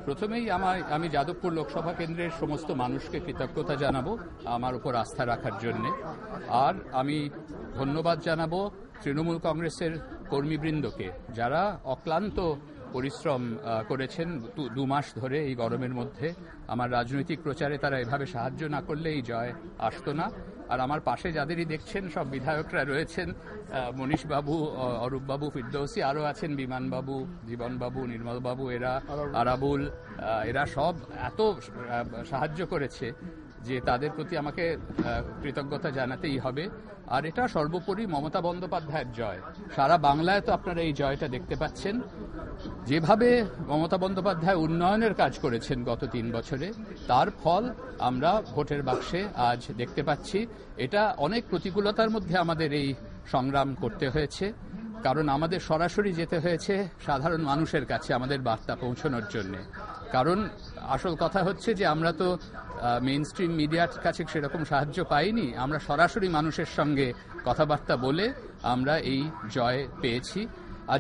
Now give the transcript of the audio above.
প্রথমেই আমি যাদবপুর লোকসভা কেন্দ্রের সমস্ত মানুষকে কৃতজ্ঞতা জানাবো আমার উপর আস্থা রাখার জন্যে। আর আমি ধন্যবাদ জানাবো তৃণমূল কংগ্রেসের কর্মীবৃন্দকে, যারা অক্লান্ত পরিশ্রম করেছেন 2 মাস ধরে এই গরমের মধ্যে। আমার রাজনৈতিক প্রচারে তারা এভাবে সাহায্য না করলে এই জয় আসতো না। আর আমার পাশে যাদেরই দেখছেন সব বিধায়করা রয়েছেন, মনীষবাবু, অরূপবাবু, ফিরদৌসী, আরও আছেন বিমানবাবু, জীবনবাবু, নির্মলবাবু, আরাবুল, এরা সব এত সাহায্য করেছে যে তাদের প্রতি আমাকে কৃতজ্ঞতা জানাতেই হবে। আর এটা সর্বোপরি মমতা বন্দ্যোপাধ্যায়ের জয়। সারা বাংলায় তো আপনারা এই জয়টা দেখতে পাচ্ছেন। যেভাবে মমতা বন্দ্যোপাধ্যায় উন্নয়নের কাজ করেছেন গত 3 বছরে, তার ফল আমরা ভোটের বাক্সে আজ দেখতে পাচ্ছি। এটা অনেক প্রতিকূলতার মধ্যে আমাদের এই সংগ্রাম করতে হয়েছে, কারণ আমাদের সরাসরি যেতে হয়েছে সাধারণ মানুষের কাছে আমাদের বার্তা পৌঁছানোর জন্য। কারণ আসল কথা হচ্ছে যে আমরা তো মেইন স্ট্রিম মিডিয়ার কাছে সেরকম সাহায্য পাইনি। আমরা সরাসরি মানুষের সঙ্গে কথাবার্তা বলে আমরা এই জয় পেয়েছি।